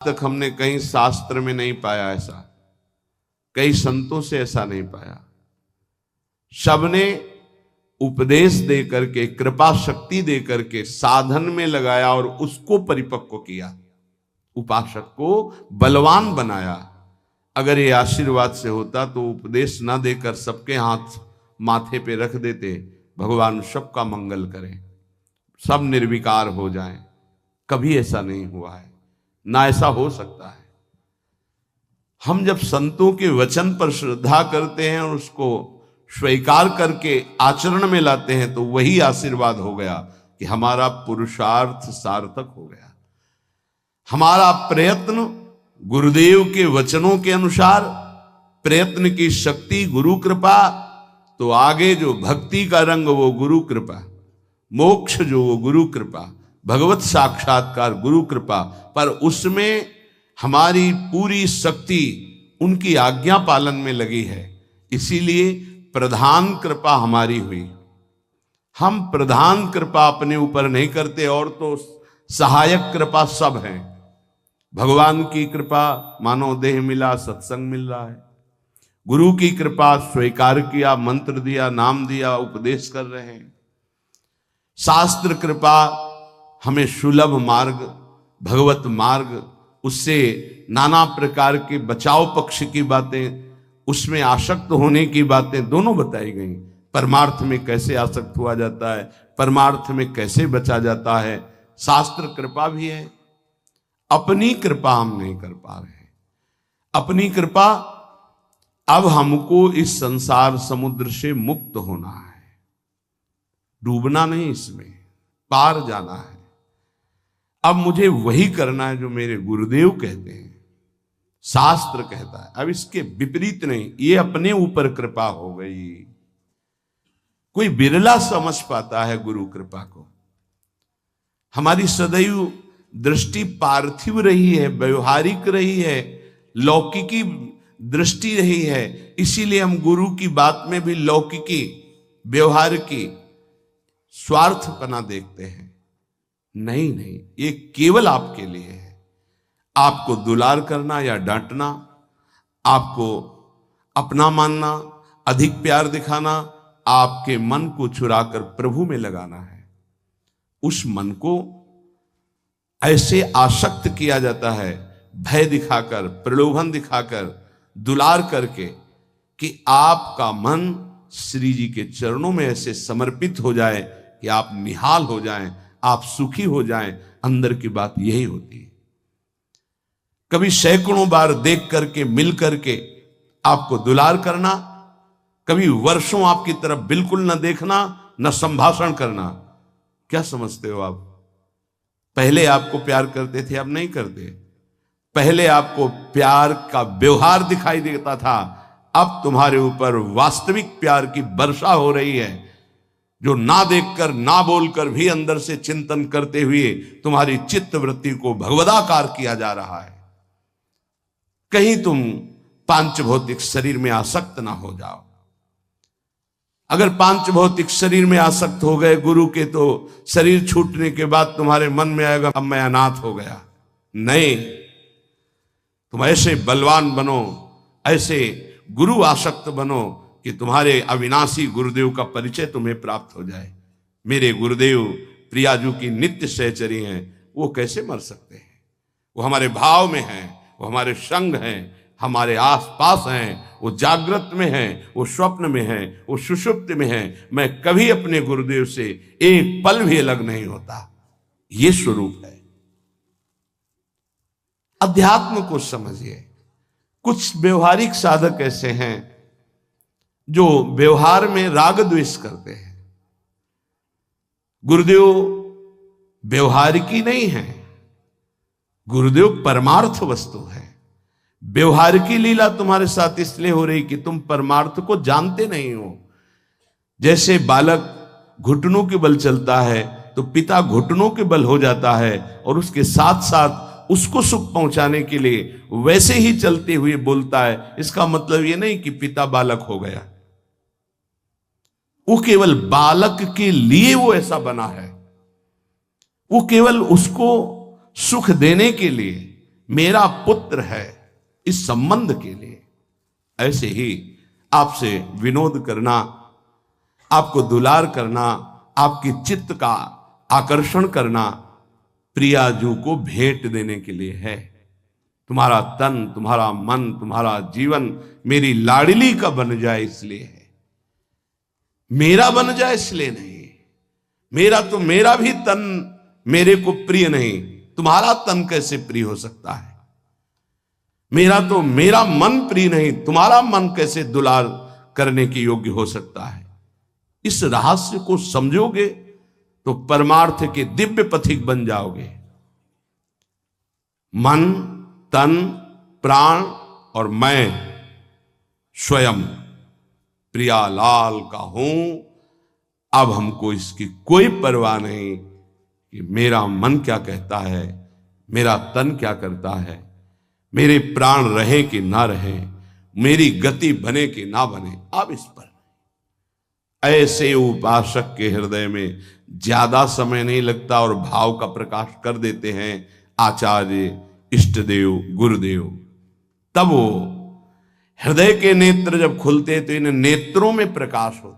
तक हमने कहीं शास्त्र में नहीं पाया ऐसा, कई संतों से ऐसा नहीं पाया। सबने उपदेश दे करके, कृपा शक्ति दे करके साधन में लगाया और उसको परिपक्व किया, उपासक को बलवान बनाया। अगर ये आशीर्वाद से होता तो उपदेश ना देकर सबके हाथ माथे पे रख देते, भगवान सबका मंगल करें, सब निर्विकार हो जाएं। कभी ऐसा नहीं हुआ है, ना ऐसा हो सकता है। हम जब संतों के वचन पर श्रद्धा करते हैं और उसको स्वीकार करके आचरण में लाते हैं तो वही आशीर्वाद हो गया कि हमारा पुरुषार्थ सार्थक हो गया। हमारा प्रयत्न गुरुदेव के वचनों के अनुसार, प्रयत्न की शक्ति गुरु कृपा, तो आगे जो भक्ति का रंग वो गुरु कृपा, मोक्ष जो वो गुरु कृपा, भगवत साक्षात्कार गुरु कृपा। पर उसमें हमारी पूरी शक्ति उनकी आज्ञा पालन में लगी है, इसीलिए प्रधान कृपा हमारी हुई। हम प्रधान कृपा अपने ऊपर नहीं करते, और तो सहायक कृपा सब है। भगवान की कृपा मानो देह मिला, सत्संग मिल रहा है। गुरु की कृपा स्वीकार किया, मंत्र दिया, नाम दिया, उपदेश कर रहे हैं। शास्त्र कृपा हमें सुलभ मार्ग, भगवत मार्ग, उससे नाना प्रकार के बचाव पक्ष की बातें, उसमें आसक्त होने की बातें दोनों बताई गई। परमार्थ में कैसे आसक्त हुआ जाता है, परमार्थ में कैसे बचा जाता है, शास्त्र कृपा भी है। अपनी कृपा हम नहीं कर पा रहे हैं। अपनी कृपा, अब हमको इस संसार समुद्र से मुक्त होना है, डूबना नहीं, इसमें पार जाना है। अब मुझे वही करना है जो मेरे गुरुदेव कहते हैं, शास्त्र कहता है। अब इसके विपरीत नहीं, ये अपने ऊपर कृपा हो गई। कोई बिरला समझ पाता है गुरु कृपा को। हमारी सदैव दृष्टि पार्थिव रही है, व्यवहारिक रही है, लौकिकी दृष्टि रही है, इसीलिए हम गुरु की बात में भी लौकिकी, व्यवहार की, स्वार्थपना देखते हैं। नहीं नहीं, ये केवल आपके लिए है। आपको दुलार करना या डांटना, आपको अपना मानना, अधिक प्यार दिखाना, आपके मन को चुराकर प्रभु में लगाना है। उस मन को ऐसे आसक्त किया जाता है, भय दिखाकर, प्रलोभन दिखाकर, दुलार करके, कि आपका मन श्री जी के चरणों में ऐसे समर्पित हो जाए कि आप निहाल हो जाएं, आप सुखी हो जाएं। अंदर की बात यही होती है। कभी सैकड़ों बार देख करके, मिल करके आपको दुलार करना, कभी वर्षों आपकी तरफ बिल्कुल न देखना, न संभाषण करना। क्या समझते हो आप? पहले आपको प्यार करते थे, अब नहीं करते। पहले आपको प्यार का व्यवहार दिखाई देता था, अब तुम्हारे ऊपर वास्तविक प्यार की वर्षा हो रही है, जो ना देखकर, ना बोलकर भी अंदर से चिंतन करते हुए तुम्हारी चित्त वृत्ति को भगवदाकार किया जा रहा है। कहीं तुम पांच भौतिक शरीर में आसक्त ना हो जाओ। अगर पांच भौतिक शरीर में आसक्त हो गए गुरु के, तो शरीर छूटने के बाद तुम्हारे मन में आएगा अब मैं अनाथ हो गया। नहीं, तुम ऐसे बलवान बनो, ऐसे गुरु आसक्त बनो कि तुम्हारे अविनाशी गुरुदेव का परिचय तुम्हें प्राप्त हो जाए। मेरे गुरुदेव प्रियाजू की नित्य सहचरी हैं, वो कैसे मर सकते हैं? वो हमारे भाव में हैं, वो हमारे संग हैं, हमारे आसपास हैं, वो जागृत में हैं, वो स्वप्न में हैं, वो सुषुप्त में हैं। मैं कभी अपने गुरुदेव से एक पल भी अलग नहीं होता। ये स्वरूप है। अध्यात्म को समझिए। कुछ व्यवहारिक साधक ऐसे हैं जो व्यवहार में राग द्वेष करते हैं। गुरुदेव व्यवहारिकी नहीं है, गुरुदेव परमार्थ वस्तु है। व्यवहार की लीला तुम्हारे साथ इसलिए हो रही कि तुम परमार्थ को जानते नहीं हो। जैसे बालक घुटनों के बल चलता है तो पिता घुटनों के बल हो जाता है, और उसके साथ साथ उसको सुख पहुंचाने के लिए वैसे ही चलते हुए बोलता है। इसका मतलब यह नहीं कि पिता बालक हो गया, वो केवल बालक के लिए वो ऐसा बना है। वो केवल उसको सुख देने के लिए, मेरा पुत्र है, इस संबंध के लिए। ऐसे ही आपसे विनोद करना, आपको दुलार करना, आपकी चित्त का आकर्षण करना प्रियाजू को भेंट देने के लिए है। तुम्हारा तन, तुम्हारा मन, तुम्हारा जीवन मेरी लाडली का बन जाए इसलिए है, मेरा बन जाए इसलिए नहीं। मेरा तो मेरा भी तन मेरे को प्रिय नहीं, तुम्हारा तन कैसे प्रिय हो सकता है? मेरा तो मेरा मन प्रिय नहीं, तुम्हारा मन कैसे दुलार करने के योग्य हो सकता है? इस रहस्य को समझोगे तो परमार्थ के दिव्य पथिक बन जाओगे। मन, तन, प्राण और मैं स्वयं प्रियालाल का हूं। अब हमको इसकी कोई परवाह नहीं कि मेरा मन क्या कहता है, मेरा तन क्या करता है, मेरे प्राण रहे कि ना रहे, मेरी गति बने कि ना बने। अब इस पर ऐसे उपासक के हृदय में ज्यादा समय नहीं लगता और भाव का प्रकाश कर देते हैं आचार्य, इष्टदेव, गुरुदेव। तब वो हृदय के नेत्र जब खुलते तो इन नेत्रों में प्रकाश होता